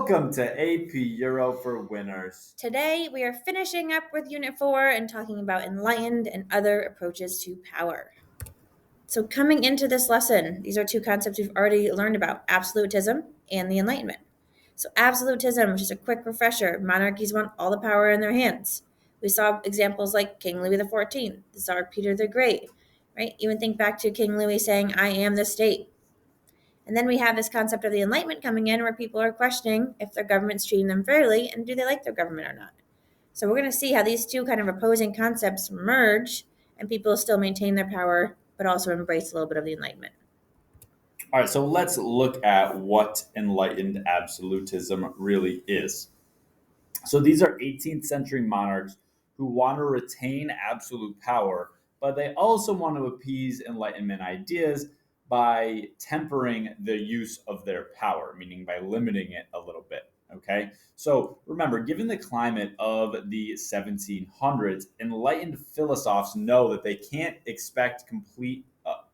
Welcome to AP Euro for Winners. Today, we are finishing up with Unit 4 and talking about Enlightened and other approaches to power. So, coming into this lesson, these are two concepts we've already learned about absolutism and the Enlightenment. So, absolutism, just a quick refresher, monarchies want all the power in their hands. We saw examples like King Louis XIV, Tsar Peter the Great, right? Even think back to King Louis saying, I am the state. And then we have this concept of the Enlightenment coming in where people are questioning if their government's treating them fairly and do they like their government or not. So we're going to see how these two kind of opposing concepts merge and people still maintain their power, but also embrace a little bit of the Enlightenment. All right, so let's look at what enlightened absolutism really is. So these are 18th century monarchs who want to retain absolute power, but they also want to appease Enlightenment ideas by tempering the use of their power, meaning by limiting it a little bit. Okay, so remember, given the climate of the 1700s, enlightened philosophers know that they can't expect complete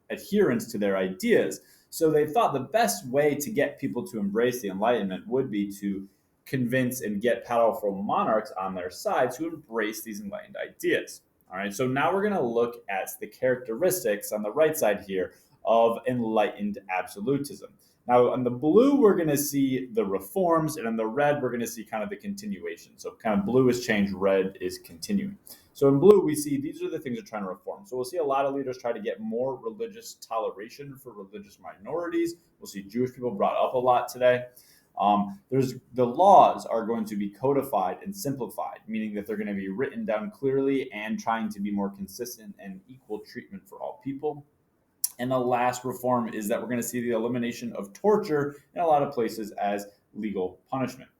adherence to their ideas. So they thought the best way to get people to embrace the Enlightenment would be to convince and get powerful monarchs on their side to embrace these enlightened ideas. All right, so now we're going to look at the characteristics on the right side here of enlightened absolutism. Now, on the blue, we're going to see the reforms, and on the red, we're going to see kind of the continuation. So, kind of blue is change, red is continuing. So, in blue, we see these are the things they're trying to reform. So, we'll see a lot of leaders try to get more religious toleration for religious minorities. We'll see Jewish people brought up a lot today. There's the laws are going to be codified and simplified, meaning that they're going to be written down clearly and trying to be more consistent and equal treatment for all people. And the last reform is that we're going to see the elimination of torture in a lot of places as legal punishment.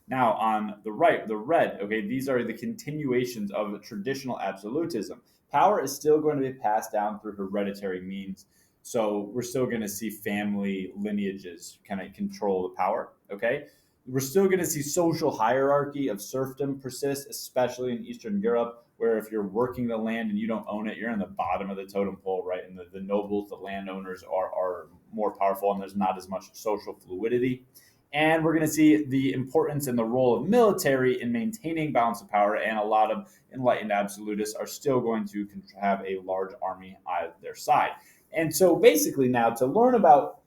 Now, on the right, the red, okay, these are the continuations of traditional absolutism. Power is still going to be passed down through hereditary means. So we're still going to see family lineages kind of control the power, okay? We're still going to see social hierarchy of serfdom persist, especially in Eastern Europe, where if you're working the land and you don't own it, you're in the bottom of the totem pole, right? And the nobles, the landowners are more powerful, and there's not as much social fluidity. And we're going to see the importance and the role of military in maintaining balance of power, and a lot of enlightened absolutists are still going to have a large army at their side. And so basically now to learn about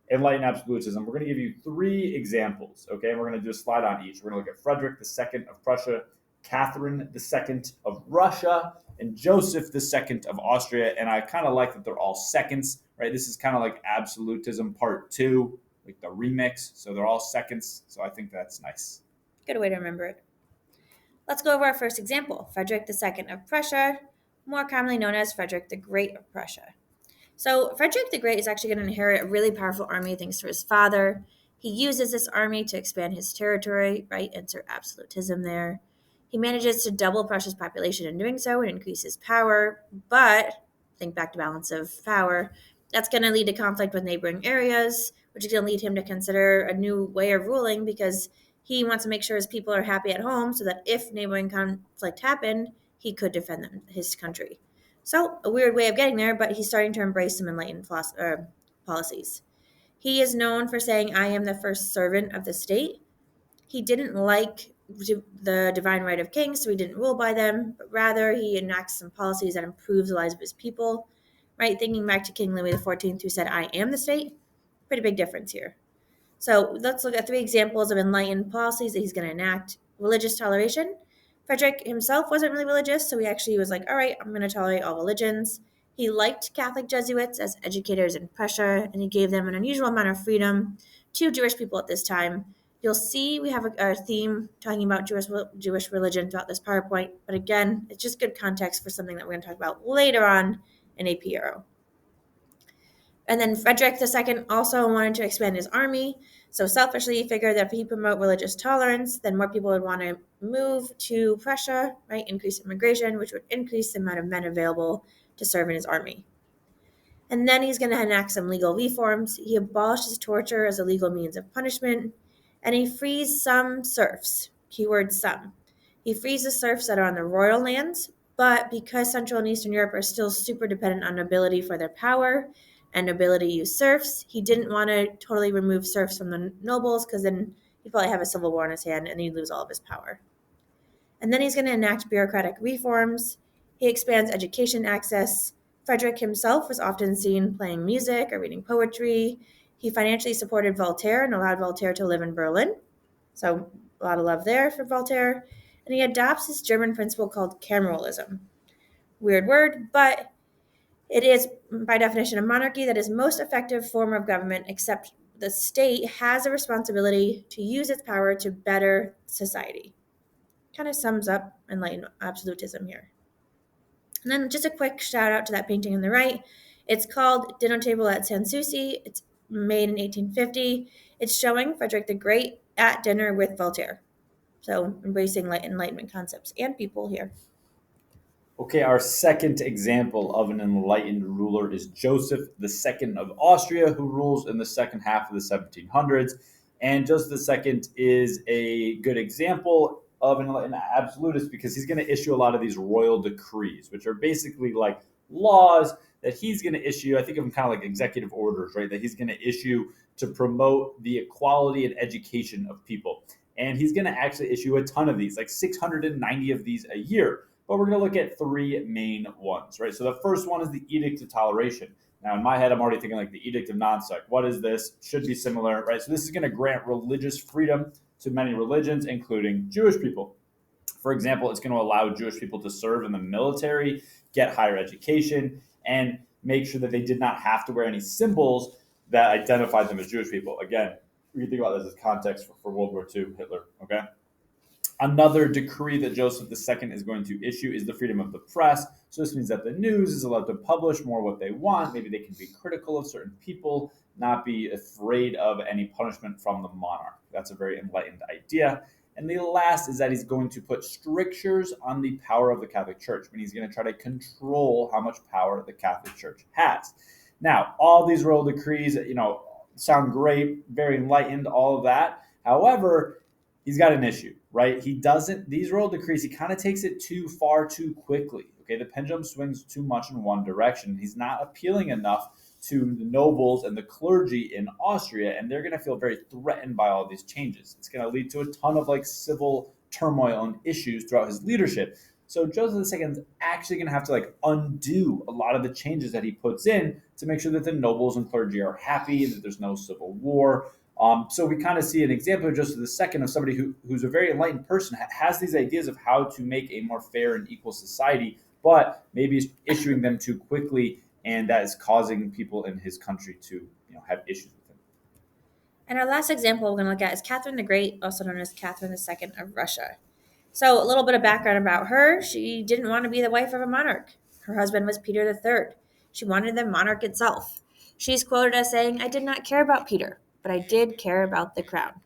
enlightened absolutism, we're going to give you three examples, okay? And we're going to do a slide on each. We're going to look at Frederick II of Prussia, Catherine II of Russia, and Joseph II of Austria. And I kind of like that they're all seconds, right? This is kind of like absolutism part two, like the remix. So they're all seconds. So I think that's nice. Good way to remember it. Let's go over our first example, Frederick II of Prussia, more commonly known as Frederick the Great of Prussia. So Frederick the Great is actually going to inherit a really powerful army thanks to his father. He uses this army to expand his territory, right? Insert absolutism there. He manages to double Prussia's population in doing so and increase his power, but think back to balance of power. That's going to lead to conflict with neighboring areas, which is going to lead him to consider a new way of ruling because he wants to make sure his people are happy at home so that if neighboring conflict happened, he could defend his country. So, a weird way of getting there, but he's starting to embrace some enlightened policies. He is known for saying, I am the first servant of the state. He didn't like the divine right of kings, so he didn't rule by them, but rather he enacts some policies that improve the lives of his people. Right, thinking back to King Louis XIV, who said, I am the state. Pretty big difference here. So let's look at three examples of enlightened policies that he's going to enact. Religious toleration. Frederick himself wasn't really religious, so he actually was like, all right, I'm going to tolerate all religions. He liked Catholic Jesuits as educators in Prussia, and he gave them an unusual amount of freedom to Jewish people at this time. You'll see we have a theme talking about Jewish religion throughout this PowerPoint, but again, it's just good context for something that we're going to talk about later on in AP Euro. And then Frederick II also wanted to expand his army. So selfishly, he figured that if he promote religious tolerance, then more people would want to move to Prussia, right? Increase immigration, which would increase the amount of men available to serve in his army. And then he's going to enact some legal reforms. He abolishes torture as a legal means of punishment, and he frees some serfs. Keyword some. He frees the serfs that are on the royal lands, but because Central and Eastern Europe are still super dependent on nobility for their power and nobility use serfs, he didn't want to totally remove serfs from the nobles because then he'd probably have a civil war in his hand and he'd lose all of his power. And then he's going to enact bureaucratic reforms. He expands education access. Frederick himself was often seen playing music or reading poetry. He financially supported Voltaire and allowed Voltaire to live in Berlin. So, a lot of love there for Voltaire. And he adopts this German principle called cameralism. Weird word, but it is, by definition, a monarchy that is most effective form of government, except the state has a responsibility to use its power to better society. Kind of sums up enlightened absolutism here. And then just a quick shout out to that painting on the right. It's called Dinner Table at Sanssouci. It's made in 1850. It's showing Frederick the Great at dinner with Voltaire. So embracing Enlightenment concepts and people here. Okay, our second example of an enlightened ruler is Joseph II of Austria, who rules in the second half of the 1700s. And Joseph II is a good example of an enlightened absolutist because he's going to issue a lot of these royal decrees, which are basically like laws that he's going to issue. I think of them kind of like executive orders, right? That he's going to issue to promote the equality and education of people. And he's going to actually issue a ton of these, like 690 of these a year. But we're going to look at three main ones, right? So the first one is the Edict of Toleration. Now, in my head, I'm already thinking like the Edict of Non-Sect. What is this? Should be similar, right? So this is going to grant religious freedom to many religions, including Jewish people. For example, it's going to allow Jewish people to serve in the military, get higher education, and make sure that they did not have to wear any symbols that identified them as Jewish people. Again, we can think about this as context for World War II, Hitler, okay? Another decree that Joseph II is going to issue is the freedom of the press. So this means that the news is allowed to publish more what they want. Maybe they can be critical of certain people, not be afraid of any punishment from the monarch. That's a very enlightened idea. And the last is that he's going to put strictures on the power of the Catholic Church, when he's going to try to control how much power the Catholic Church has. Now, all these royal decrees, sound great, very enlightened, all of that. However, he's got an issue, right? He doesn't, these royal decrees, he kind of takes it too far too quickly. Okay, the pendulum swings too much in one direction. He's not appealing enough to the nobles and the clergy in Austria, and they're going to feel very threatened by all these changes. It's going to lead to a ton of like civil turmoil and issues throughout his leadership. So Joseph II is actually going to have to like undo a lot of the changes that he puts in to make sure that the nobles and clergy are happy, that there's no civil war. So we kind of see an example of Joseph II of somebody who's a very enlightened person, has these ideas of how to make a more fair and equal society, but maybe is issuing them too quickly, and that is causing people in his country to have issues with him. And our last example we're going to look at is Catherine the Great, also known as Catherine II of Russia. So a little bit of background about her. She didn't want to be the wife of a monarch. Her husband was Peter III. She wanted the monarch itself. She's quoted as saying, "I did not care about Peter, but I did care about the crown."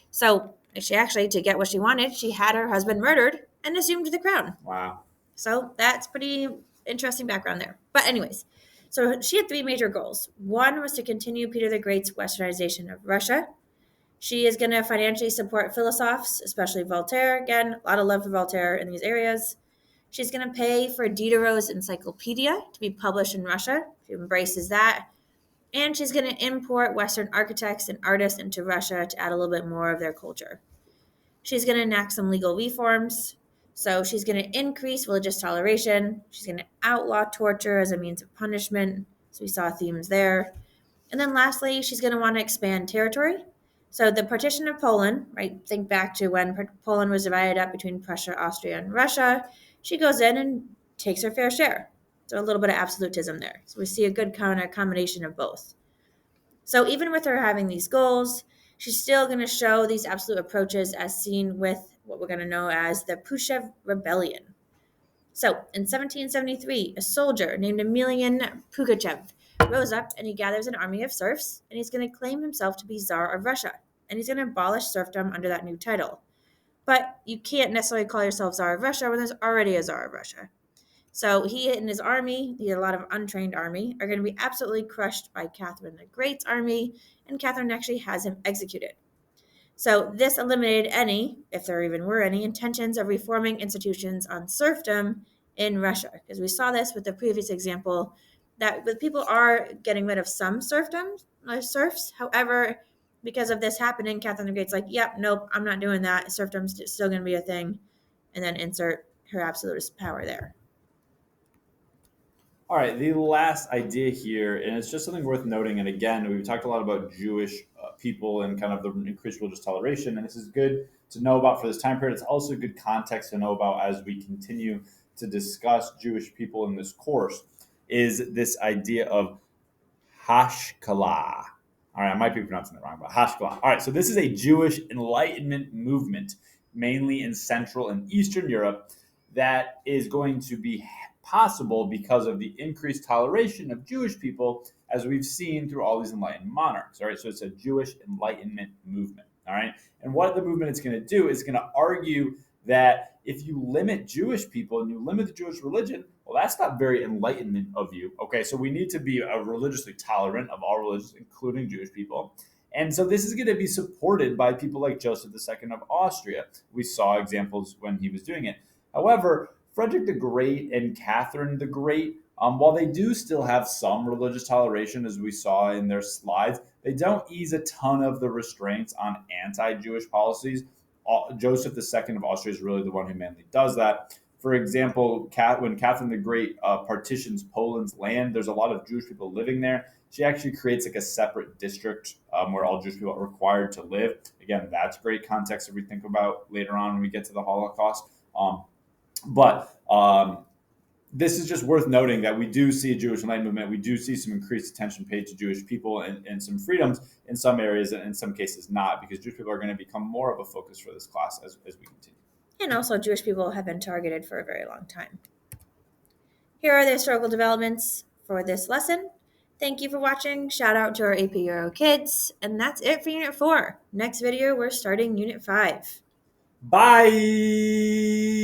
So she actually, to get what she wanted, she had her husband murdered and assumed the crown. Wow. So that's pretty interesting background there. But anyways, so she had three major goals. One was to continue Peter the Great's westernization of Russia. She is going to financially support philosophers, especially Voltaire. Again, a lot of love for Voltaire in these areas. She's going to pay for Diderot's encyclopedia to be published in Russia. She embraces that. And she's going to import Western architects and artists into Russia to add a little bit more of their culture. She's going to enact some legal reforms. So she's going to increase religious toleration. She's going to outlaw torture as a means of punishment. So we saw themes there. And then lastly, she's going to want to expand territory. So the partition of Poland, right? Think back to when Poland was divided up between Prussia, Austria, and Russia. She goes in and takes her fair share. So a little bit of absolutism there. So we see a good kind of combination of both. So even with her having these goals, she's still going to show these absolute approaches as seen with what we're going to know as the Pushev Rebellion. So in 1773, a soldier named Emelian Pugachev rose up and he gathers an army of serfs, and he's going to claim himself to be Tsar of Russia, and he's going to abolish serfdom under that new title. But you can't necessarily call yourself Tsar of Russia when there's already a Tsar of Russia. So he and his army, he had a lot of untrained army, are going to be absolutely crushed by Catherine the Great's army, and Catherine actually has him executed. So this eliminated any, if there even were any, intentions of reforming institutions on serfdom in Russia, because we saw this with the previous example that people are getting rid of some serfdom, serfs. However, because of this happening, Catherine the Great's like, yep, nope, I'm not doing that. Serfdom's still going to be a thing. And then insert her absolutist power there. All right, the last idea here, and it's just something worth noting. And again, we've talked a lot about Jewish people and kind of the increased religious toleration, and this is good to know about for this time period. It's also good context to know about as we continue to discuss Jewish people in this course. Is this idea of Hashkalah? All right, I might be pronouncing it wrong, but Hashkalah. All right, so this is a Jewish Enlightenment movement, mainly in Central and Eastern Europe, that is going to be possible because of the increased toleration of Jewish people, as we've seen through all these enlightened monarchs. All right, so it's a Jewish Enlightenment movement. All right, and what the movement is going to do is going to argue that if you limit Jewish people and you limit the Jewish religion, well, that's not very enlightenment of you. Okay, so we need to be religiously tolerant of all religions, including Jewish people. And so this is going to be supported by people like Joseph II of Austria. We saw examples when he was doing it. However, Frederick the Great and Catherine the Great, while they do still have some religious toleration, as we saw in their slides, they don't ease a ton of the restraints on anti-Jewish policies. Joseph II of Austria is really the one who mainly does that. For example, when Catherine the Great partitions Poland's land, there's a lot of Jewish people living there. She actually creates like a separate district where all Jewish people are required to live. Again, that's great context if we think about later on when we get to the Holocaust. But this is just worth noting that we do see a Jewish Enlightenment movement. We do see some increased attention paid to Jewish people and some freedoms in some areas, and in some cases not, because Jewish people are going to become more of a focus for this class as we continue. And also, Jewish people have been targeted for a very long time. Here are the historical developments for this lesson. Thank you for watching. Shout out to our AP Euro kids. And that's it for Unit 4. Next video, we're starting Unit 5. Bye.